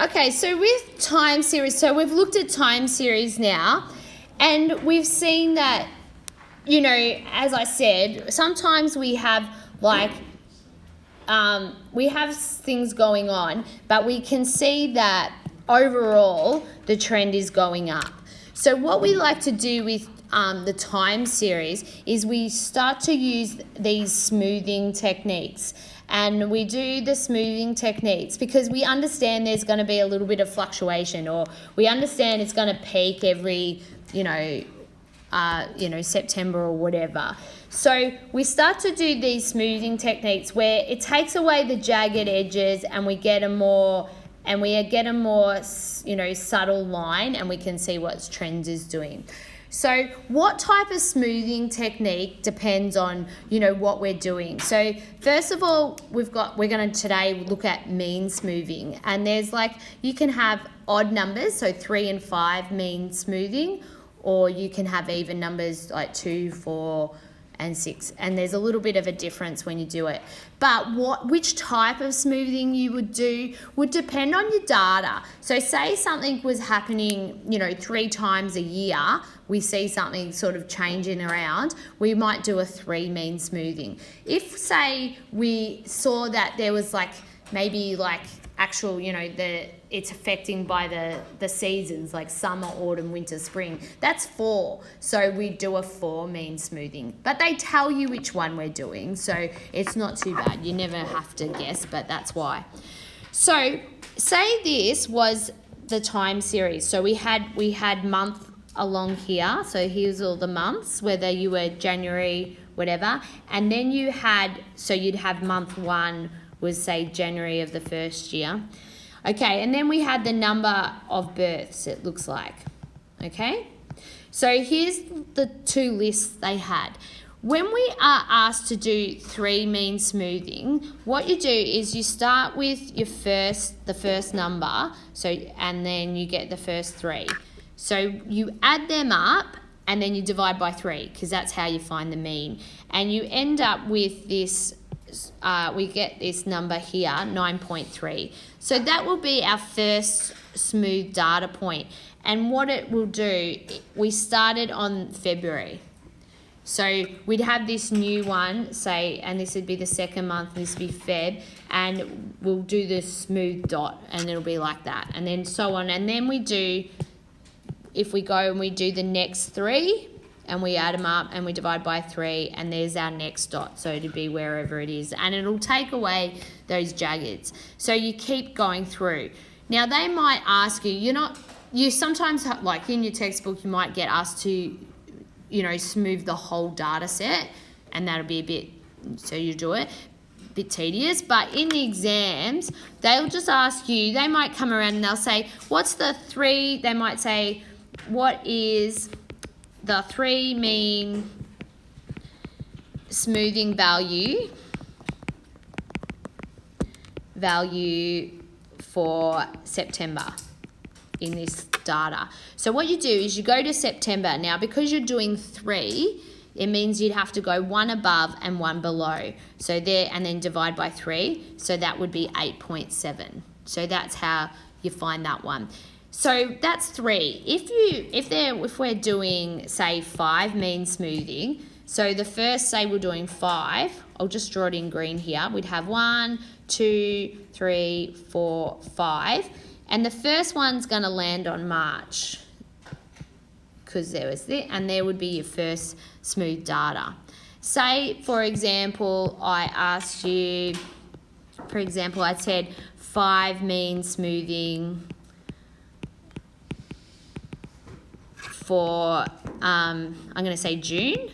Okay, so with time series, so we've looked at time series now, and we've seen that, you know, as I said, sometimes we have we have things going on, but we can see that overall the trend is going up. So what we like to do with the time series is we start to use these smoothing techniques. And we do the smoothing techniques because we understand there's going to be a little bit of fluctuation, or we understand it's going to peak every, September or whatever. So we start to do these smoothing techniques where it takes away the jagged edges, and we get a more subtle line, and we can see what trends is doing. So what type of smoothing technique depends on, what we're doing. So first of all, we're going to today look at mean smoothing, and there's you can have odd numbers, so 3 and 5 mean smoothing, or you can have even numbers like 2, 4, and 6, and there's a little bit of a difference when you do it. But which type of smoothing you would do would depend on your data. So say something was happening, 3 times a year, we see something sort of changing around, we might do a 3 mean smoothing. If, say, we saw that there was actual, it's affecting by the seasons, like summer, autumn, winter, spring, that's 4. So we do a 4 mean smoothing. But they tell you which one we're doing, so it's not too bad. You never have to guess, but that's why. So say this was the time series. So we had month along here. So here's all the months, whether you were January, whatever. And then you'd have month 1 was, say, January of the first year. Okay, and then we had the number of births, it looks like. Okay, so here's the 2 lists they had. When we are asked to do 3 mean smoothing, what you do is you start with the first number, and then you get the first 3. So you add them up, and then you divide by 3, because that's how you find the mean. And you end up with this, we get this number here, 9.3. So that will be our first smooth data point. And what it will do, we started on February. So we'd have this new one, say, and this would be the second month, this would be Feb, and we'll do the smooth dot, and it'll be like that, and then so on. And then if we go and we do the next 3, and we add them up and we divide by 3, and there's our next dot, so it'll be wherever it is, and it'll take away those jaggeds. So you keep going through. Now they might ask you sometimes, like in your textbook, you might get asked to smooth the whole data set, and that'll be a bit, so you do it, a bit tedious. But in the exams, they'll just ask you, they might come around and they'll say, what's the 3, they might say, what is the 3 mean smoothing value for September in this data. So what you do is you go to September. Now, because you're doing 3, it means you'd have to go 1 above and 1 below. So there, and then divide by 3. So that would be 8.7. So that's how you find that one. So that's 3. If we're doing, say, 5 mean smoothing, so the first, say we're doing 5, I'll just draw it in green here. We'd have 1, 2, 3, 4, 5. And the first one's going to land on March, because there was this, and there would be your first smooth data. Say, for example, I asked you, I said 5 mean smoothing for, I'm going to say June,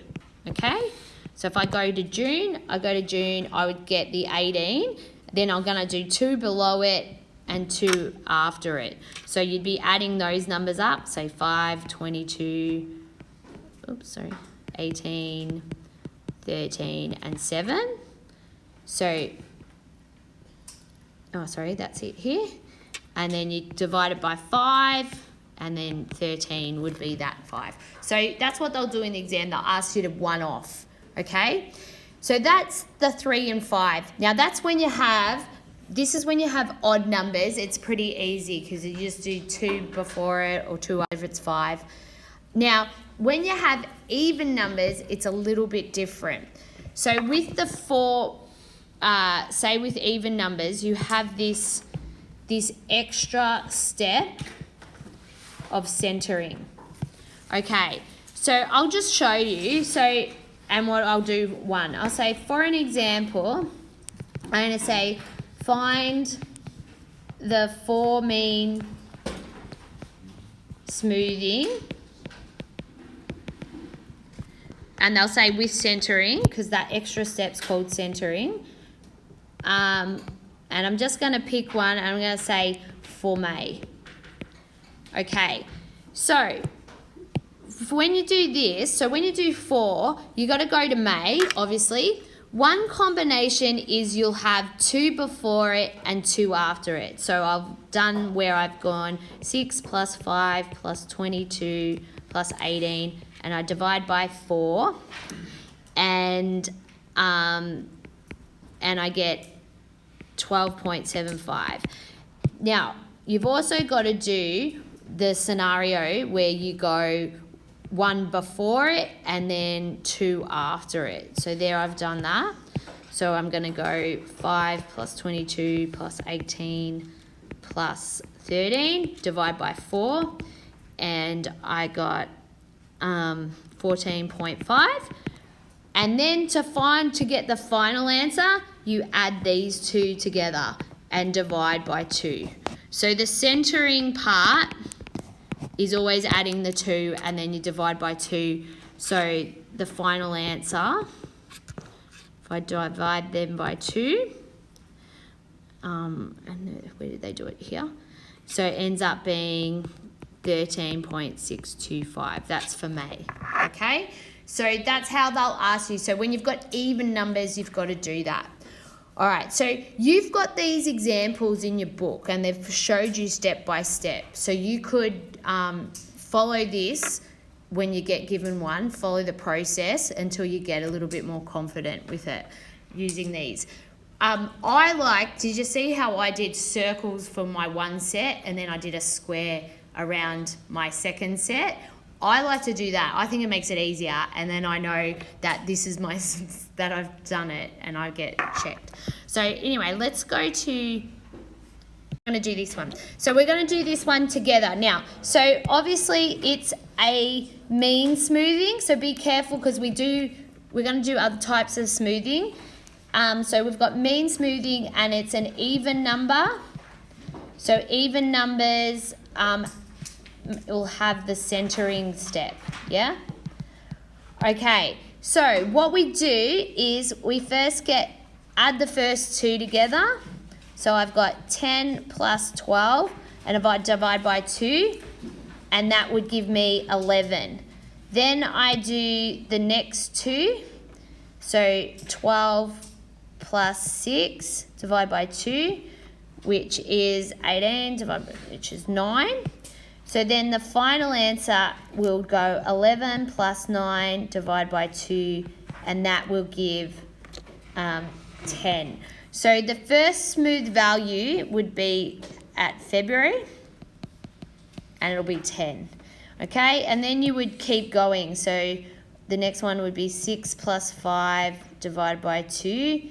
okay? So if I go to June, I would get the 18. Then I'm going to do 2 below it and 2 after it. So you'd be adding those numbers up, say 5, 22, 18, 13, and 7. So, that's it here. And then you divide it by 5, and then 13 would be that 5. So that's what they'll do in the exam. They'll ask you to one off, okay? So that's the 3 and 5. Now that's when you have this is when you have odd numbers. It's pretty easy because you just do 2 before it or 2 after, it's 5. Now, when you have even numbers, it's a little bit different. So with the 4, say with even numbers, you have this extra step of centering. Okay, so I'll just show you. So, and what I'll do, 1, I'll say, for an example, I'm going to say, find the 4 mean smoothing. And they'll say with centering, because that extra step's called centering. And I'm just going to pick one, and I'm going to say for May. Okay, so when you do this, so when you do 4, you got to go to May, obviously. One combination is you'll have 2 before it and 2 after it. So I've done where I've gone 6 plus 5 plus 22 plus 18, and I divide by 4, and I get 12.75. Now, you've also got to do the scenario where you go 1 before it and then 2 after it. So there, I've done that. So I'm going to go 5 plus 22 plus 18 plus 13, divide by 4, and I got 14.5. And then to get the final answer, you add these 2 together and divide by 2. So the centering part is always adding the 2, and then you divide by 2. So the final answer, if I divide them by 2, and where did they do it? Here. So it ends up being 13.625. That's for May. Okay? So that's how they'll ask you. So when you've got even numbers, you've got to do that. All right, so you've got these examples in your book, and they've showed you step by step. So you could follow this when you get given one, follow the process until you get a little bit more confident with it using these. Did you see how I did circles for my one set and then I did a square around my second set? I like to do that. I think it makes it easier, and then I know that this is that I've done it and I get checked. So anyway, let's go to, I'm going to do this one. So we're going to do this one together. Now, so obviously it's a mean smoothing, so be careful because we're going to do other types of smoothing. So we've got mean smoothing, and it's an even number. So even numbers will have the centering step, yeah? Okay, so what we do is we first add the first 2 together. So I've got 10 plus 12, and if I divide by 2, and that would give me 11. Then I do the next 2, so 12 plus 6, divide by 2, which is 18, which is 9. So then the final answer will go 11 plus 9, divide by 2, and that will give 10. So the first smooth value would be at February, and it'll be 10. Okay, and then you would keep going. So the next one would be 6 plus 5 divided by 2,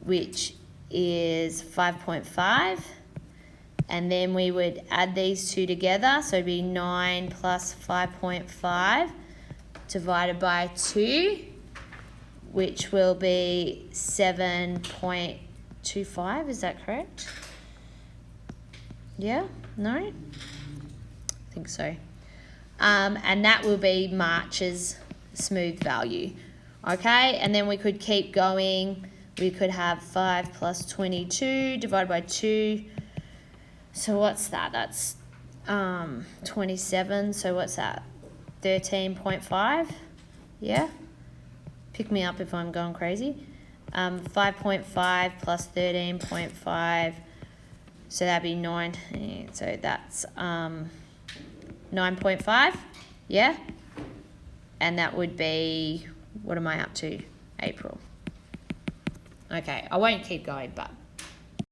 which is 5.5. And then we would add these 2 together, so it'd be 9 plus 5.5 divided by 2, which will be 7.25. Is that correct? Yeah? No? I think so. And that will be March's smooth value. Okay, and then we could keep going. We could have 5 plus 22 divided by 2. So what's that? That's 27. So what's that? 13.5. Yeah? Pick me up if I'm going crazy. 5.5 plus 13.5. So that'd be 9. So that's 9.5. Yeah? And that would be, what am I up to? April. Okay, I won't keep going, but